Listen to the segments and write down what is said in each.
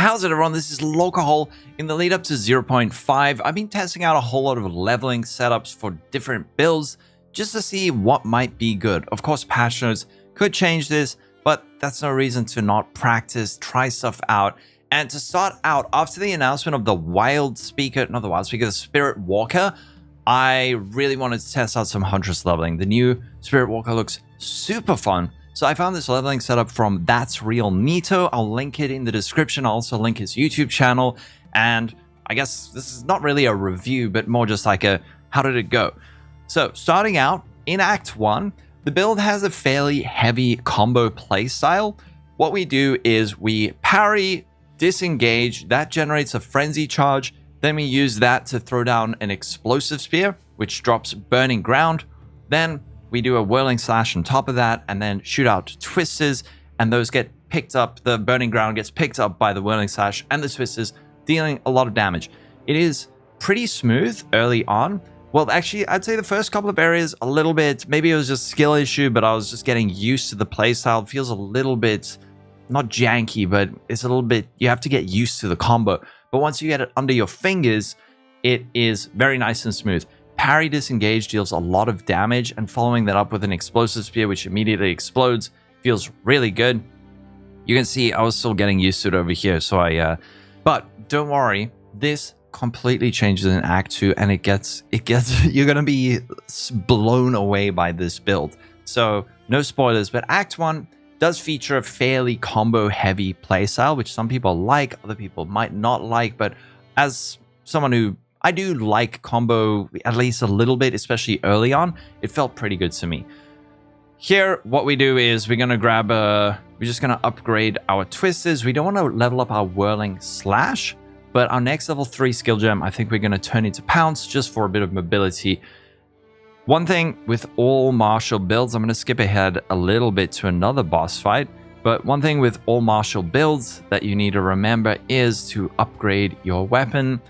How's it, everyone? This is Lolcohol. In the lead up to 0.5, I've been testing out a whole lot of leveling setups for different builds just to see what might be good. Of course, patch notes could change this, but that's no reason to not practice, try stuff out. And to start out, after the announcement of the the Spirit Walker, I really wanted to test out some Huntress Leveling. The new Spirit Walker looks super fun. So I found this leveling setup from ThatsRealNeato. I'll link it in the description. I'll also link his YouTube channel. And I guess this is not really a review, but more just like a, how did it go? So starting out in Act 1, the build has a fairly heavy combo playstyle. What we do is we parry, disengage, that generates a frenzy charge. Then we use that to throw down an explosive spear, which drops burning ground. Then we do a whirling slash on top of that, and then shoot out twisters, and those get picked up. The burning ground gets picked up by the whirling slash and the twisters, dealing a lot of damage. It is pretty smooth early on. Well, actually, I'd say the first couple of areas a little bit, maybe it was just a skill issue, but I was just getting used to the playstyle. It feels a little bit, not janky, but it's a little bit, you have to get used to the combo. But once you get it under your fingers, it is very nice and smooth. Parry disengage deals a lot of damage, and following that up with an explosive spear which immediately explodes feels really good. You can see I was still getting used to it over here, so but don't worry, this completely changes in Act 2, and it gets you're gonna be blown away by this build. So no spoilers, but Act 1 does feature a fairly combo heavy playstyle, which some people like, other people might not like, but as someone who I do like combo at least a little bit, especially early on. It felt pretty good to me. Here, what we do is we're gonna we're just gonna upgrade our twisters. We don't want to level up our whirling slash, but our next level 3 skill gem, I think we're gonna turn into pounce just for a bit of mobility. One thing with all martial builds, I'm gonna skip ahead a little bit to another boss fight, but one thing with all martial builds that you need to remember is to upgrade your weapon.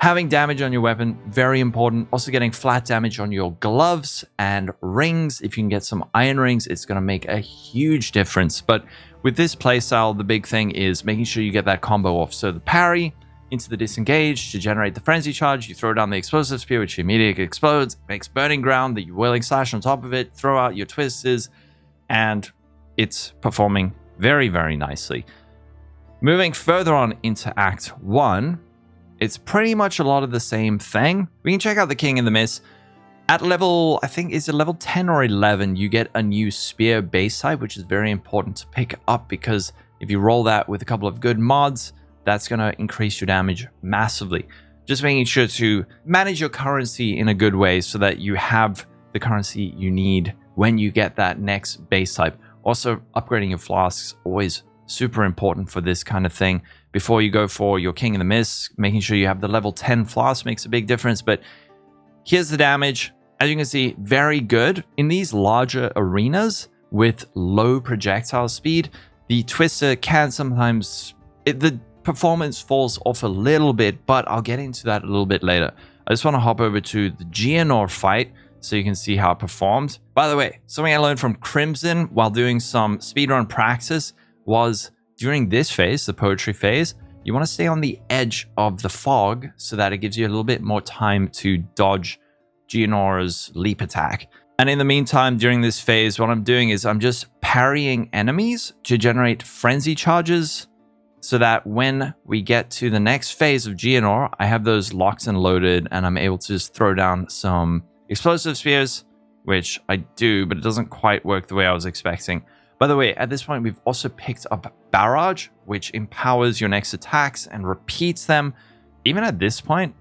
Having damage on your weapon, very important. Also getting flat damage on your gloves and rings. If you can get some iron rings, it's going to make a huge difference. But with this playstyle, the big thing is making sure you get that combo off. So the parry into the disengage to generate the frenzy charge. You throw down the explosive spear, which immediately explodes, makes burning ground, the whirling slash on top of it, throw out your twisters, and it's performing very, very nicely. Moving further on into Act 1, it's pretty much a lot of the same thing. We can check out the King in the Mist. At level, I think, is it level 10 or 11, you get a new spear base type, which is very important to pick up because if you roll that with a couple of good mods, that's going to increase your damage massively. Just making sure to manage your currency in a good way so that you have the currency you need when you get that next base type. Also, upgrading your flasks, always super important for this kind of thing. Before you go for your King in the Mist, making sure you have the level 10 flask makes a big difference. But here's the damage. As you can see, very good. In these larger arenas with low projectile speed, the Twister can sometimes, the performance falls off a little bit, but I'll get into that a little bit later. I just want to hop over to the Geonor fight so you can see how it performed. By the way, something I learned from Crimson while doing some speedrun practice was during this phase, the poetry phase, you want to stay on the edge of the fog so that it gives you a little bit more time to dodge Geonor's leap attack. And in the meantime, during this phase, what I'm doing is I'm just parrying enemies to generate frenzy charges so that when we get to the next phase of Geonor, I have those locked and loaded and I'm able to just throw down some explosive spears, which I do, but it doesn't quite work the way I was expecting. By the way, at this point, we've also picked up Barrage, which empowers your next attacks and repeats them. Even at this point,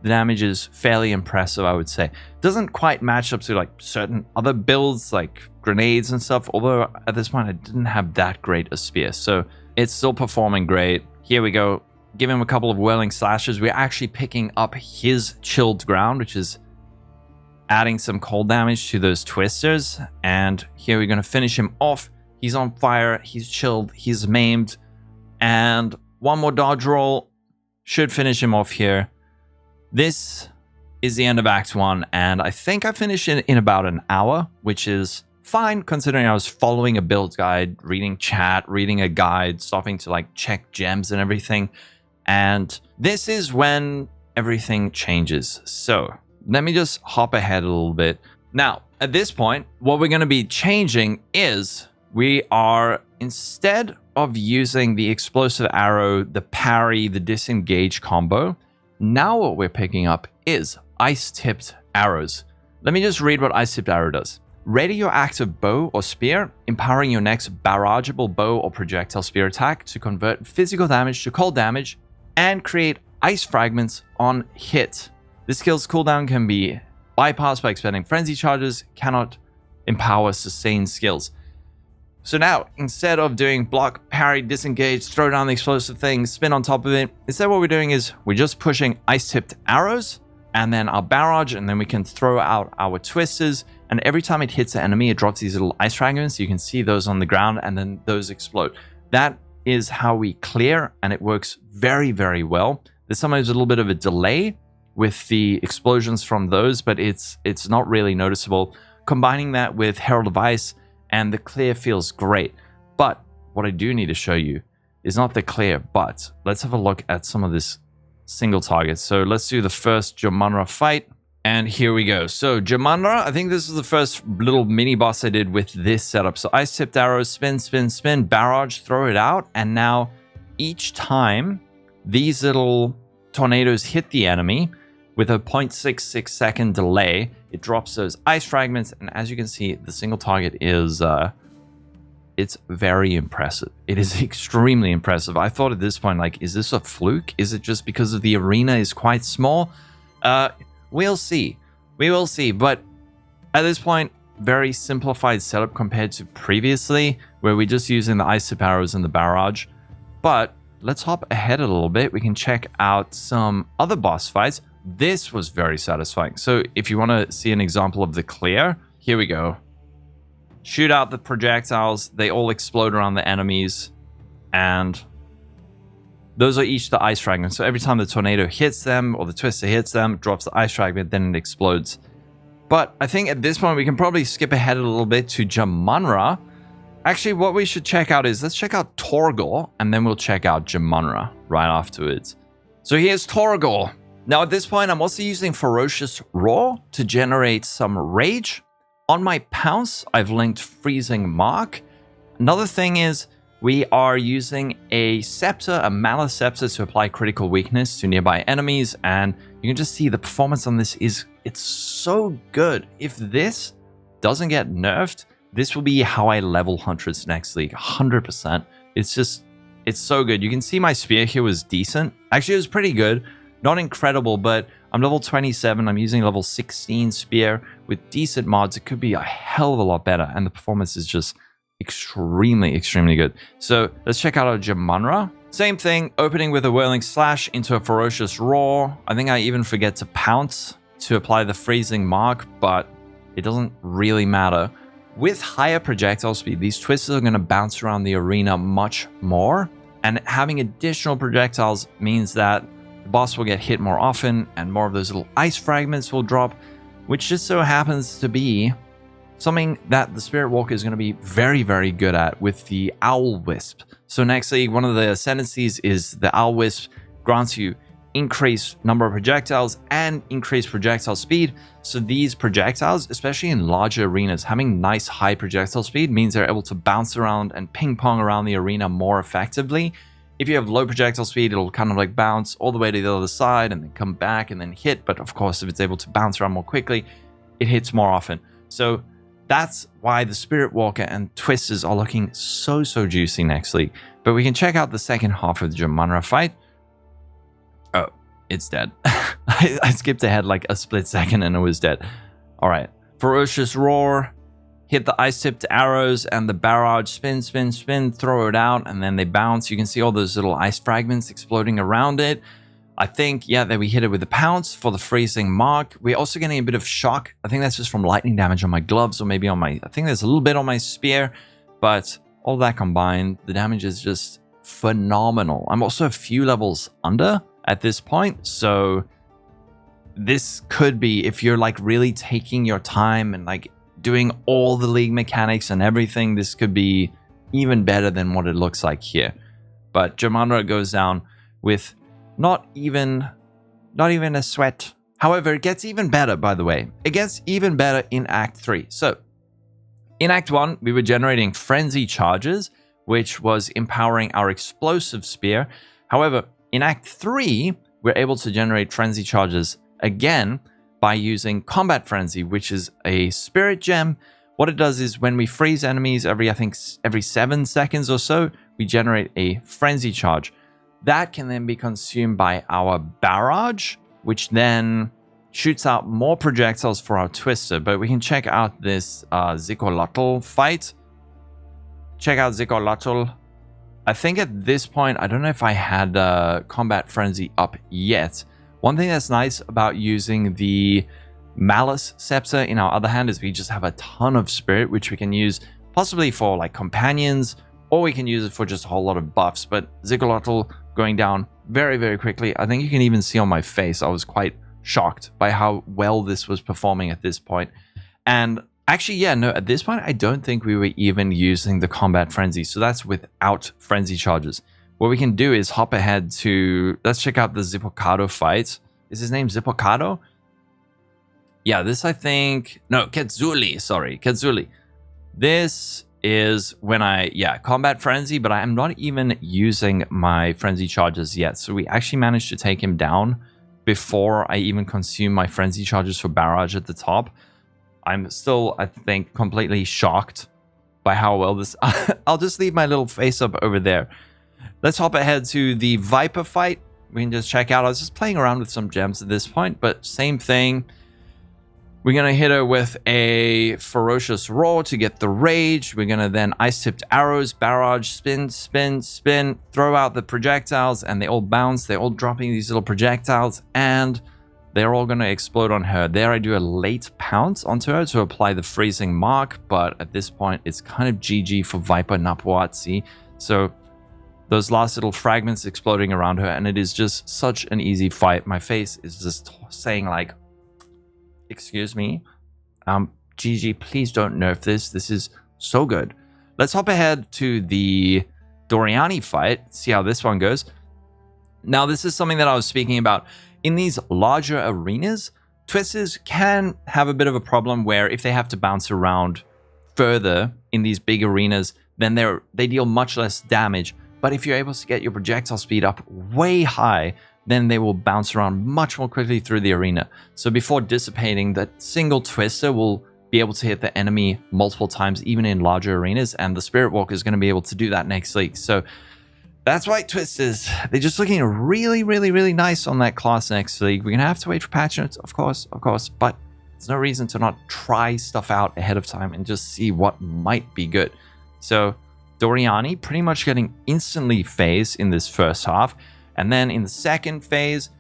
the damage is fairly impressive, I would say. Doesn't quite match up to like certain other builds like grenades and stuff, although at this point I didn't have that great a spear. So it's still performing great. Here we go. Give him a couple of whirling slashes. We're actually picking up his chilled ground, which is adding some cold damage to those twisters. And here we're going to finish him off. He's on fire, he's chilled, he's maimed, and one more dodge roll should finish him off here. This is the end of Act 1, and I think I finished it in about an hour, which is fine, considering I was following a build guide, reading chat, reading a guide, stopping to like check gems and everything. And this is when everything changes. So let me just hop ahead a little bit. Now, at this point, what we're going to be changing is we are, instead of using the explosive arrow, the parry, the disengage combo, now what we're picking up is Ice-Tipped Arrows. Let me just read what Ice-Tipped Arrow does. Ready your active bow or spear, empowering your next barrageable bow or projectile spear attack to convert physical damage to cold damage and create ice fragments on hit. This skill's cooldown can be bypassed by expending frenzy charges, cannot empower sustained skills. So now, instead of doing block, parry, disengage, throw down the explosive thing, spin on top of it, instead what we're doing is we're just pushing Ice-Tipped Arrows and then our barrage, and then we can throw out our twisters, and every time it hits the enemy, it drops these little ice fragments. You can see those on the ground, and then those explode. That is how we clear, and it works very, very well. There's sometimes a little bit of a delay with the explosions from those, but it's not really noticeable. Combining that with Herald of Ice, and the clear feels great. But what I do need to show you is not the clear, but let's have a look at some of this single targets. So let's do the first Jamanra fight. And here we go. So Jamanra, I think this is the first little mini boss I did with this setup. So Ice-Tipped Arrows, spin, spin, spin, barrage, throw it out. And now each time these little tornadoes hit the enemy with a 0.66 second delay, it drops those ice fragments. And as you can see, the single target is, it's very impressive. It is extremely impressive. I thought at this point, like, is this a fluke? Is it just because of the arena is quite small? We'll see. We will see. But at this point, very simplified setup compared to previously, where we're just using the Ice-Tipped Arrows and the barrage. But let's hop ahead a little bit. We can check out some other boss fights. This was very satisfying. So if you want to see an example of the clear, here we go. Shoot out the projectiles. They all explode around the enemies. And those are each the ice fragments. So every time the tornado hits them or the twister hits them, drops the ice fragment, then it explodes. But I think at this point, we can probably skip ahead a little bit to Jamanra. Actually, what we should check out is, let's check out Tor Gul, and then we'll check out Jamanra right afterwards. So here's Tor Gul. Now at this point, I'm also using Ferocious Roar to generate some rage. On my pounce, I've linked Freezing Mark. Another thing is, we are using a scepter, a Malice Scepter, to apply critical weakness to nearby enemies, and you can just see the performance on this it's so good. If this doesn't get nerfed, this will be how I level Huntress next league, 100%. It's so good. You can see my spear here was decent. Actually, it was pretty good. Not incredible, but I'm level 27. I'm using level 16 spear with decent mods. It could be a hell of a lot better, and the performance is just extremely, extremely good. So let's check out our Jamanra. Same thing, opening with a Whirling Slash into a Ferocious Roar. I think I even forget to pounce to apply the Freezing Mark, but it doesn't really matter. With higher projectile speed, these twisters are going to bounce around the arena much more, and having additional projectiles means that the boss will get hit more often, and more of those little ice fragments will drop, which just so happens to be something that the Spirit Walker is going to be very, very good at with the Owl Wisp. So next league, one of the Ascendancies is the Owl Wisp, grants you increased number of projectiles and increased projectile speed. So these projectiles, especially in larger arenas, having nice high projectile speed means they're able to bounce around and ping pong around the arena more effectively. If you have low projectile speed, it'll kind of like bounce all the way to the other side and then come back and then hit. But of course, if it's able to bounce around more quickly, it hits more often. So that's why the Spirit Walker and Twisters are looking so juicy next league. But we can check out the second half of the Jamanra fight. Oh, it's dead. I skipped ahead like a split second and it was dead. All right. Ferocious Roar. Hit the Ice-Tipped Arrows and the barrage. Spin, spin, spin. Throw it out. And then they bounce. You can see all those little ice fragments exploding around it. I think, yeah, that we hit it with a pounce for the Freezing Mark. We're also getting a bit of shock. I think that's just from lightning damage on my gloves or maybe on my... I think there's a little bit on my spear. But all that combined, the damage is just phenomenal. I'm also a few levels under at this point. So this could be, if you're like really taking your time and like doing all the league mechanics and everything, this could be even better than what it looks like here. But Jamanra goes down with not even a sweat. However, it gets even better, by the way. It gets even better in Act 3. So, in Act 1, we were generating frenzy charges, which was empowering our explosive spear. However, in Act 3, we're able to generate frenzy charges again by using Combat Frenzy, which is a spirit gem. What it does is when we freeze enemies every 7 seconds or so, we generate a frenzy charge. That can then be consumed by our barrage, which then shoots out more projectiles for our twister. But we can check out this Zikolotl fight. Check out Zikolotl. I think at this point, I don't know if I had Combat Frenzy up yet. One thing that's nice about using the Malice Scepter in our other hand is we just have a ton of spirit, which we can use possibly for like companions, or we can use it for just a whole lot of buffs. But Zikolotl going down very, very quickly. I think you can even see on my face, I was quite shocked by how well this was performing at this point. And actually, yeah, no, at this point, I don't think we were even using the Combat Frenzy. So that's without frenzy charges. What we can do is hop ahead to, let's check out the Zippocado fight. Is his name Zippocado? Yeah, this I think, no, Ketzuli, sorry, Ketzuli. This is when Combat Frenzy, but I am not even using my Frenzy charges yet. So we actually managed to take him down before I even consume my Frenzy charges for Barrage at the top. I'm still, I think, completely shocked by how well this... I'll just leave my little face up over there. Let's hop ahead to the Viper fight. We can just check out. I was just playing around with some gems at this point, but same thing. We're going to hit her with a Ferocious Roar to get the Rage. We're going to then Ice-Tipped Arrows, Barrage, spin, spin, spin, throw out the projectiles, and they all bounce. They're all dropping these little projectiles, and they're all going to explode on her. There I do a late pounce onto her to apply the freezing mark, but at this point, it's kind of GG for Viper Napuatzi. So those last little fragments exploding around her, and it is just such an easy fight. My face is just saying like, excuse me, GG, please don't nerf this. This is so good. Let's hop ahead to the Doryani fight, see how this one goes. Now, this is something that I was speaking about. In these larger arenas, Twisters can have a bit of a problem where if they have to bounce around further in these big arenas, then they deal much less damage. But if you're able to get your projectile speed up way high, then they will bounce around much more quickly through the arena. So before dissipating, that single Twister will be able to hit the enemy multiple times, even in larger arenas, and the Spirit Walker is going to be able to do that next league. So that's why Twisters, they're just looking really, really, really nice on that class next league. We're going to have to wait for patch notes, of course, but there's no reason to not try stuff out ahead of time and just see what might be good. So Doryani pretty much getting instantly phased in this first half. And then in the second phase,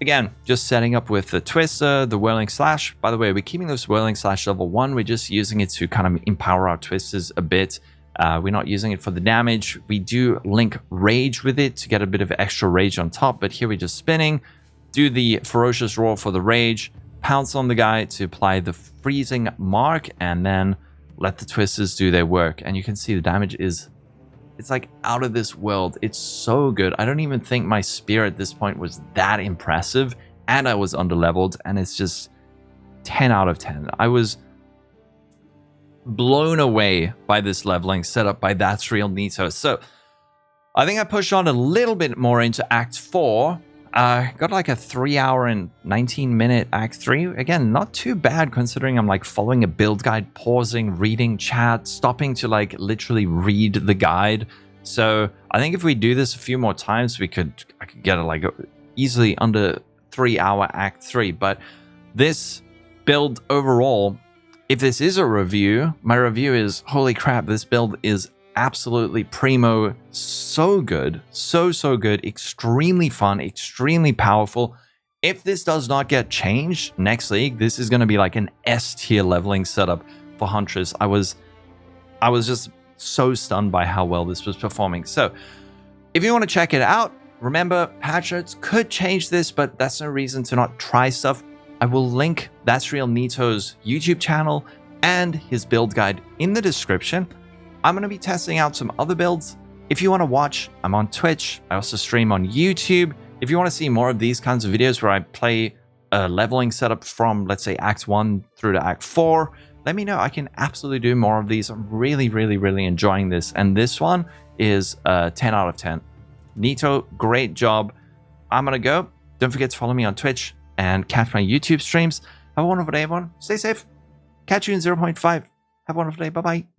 again, just setting up with the Twister, the Whirling Slash. By the way, we're keeping this Whirling Slash level 1. We're just using it to kind of empower our Twisters a bit. We're not using it for the damage. We do link Rage with it to get a bit of extra Rage on top. But here we're just spinning, do the Ferocious Roar for the Rage, pounce on the guy to apply the freezing mark, and then let the Twisters do their work. And you can see the damage is... it's like out of this world. It's so good. I don't even think my spear at this point was that impressive, and I was underleveled, and it's just 10 out of 10. I was blown away by this leveling set up by ThatsRealNeato. So I think I pushed on a little bit more into Act 4. Got like a 3-hour and 19-minute Act 3. Again, not too bad considering I'm like following a build guide, pausing, reading chat, stopping to like literally read the guide. So I think if we do this a few more times, I could get like easily under 3-hour Act 3. But this build overall, if this is a review, my review is, holy crap, this build is absolutely primo, so good, so good, extremely fun, extremely powerful. If this does not get changed next league, this is going to be like an S tier leveling setup for Huntress. I was just so stunned by how well this was performing. So if you want to check it out, remember, patch notes could change this, but that's no reason to not try stuff. I will link ThatsRealNeato's YouTube channel and his build guide in the description. I'm going to be testing out some other builds. If you want to watch, I'm on Twitch. I also stream on YouTube. If you want to see more of these kinds of videos where I play a leveling setup from, let's say, Act 1 through to Act 4, let me know. I can absolutely do more of these. I'm really, really, really enjoying this. And this one is 10 out of 10. Neato, great job. I'm going to go. Don't forget to follow me on Twitch and catch my YouTube streams. Have a wonderful day, everyone. Stay safe. Catch you in 0.5. Have a wonderful day. Bye-bye.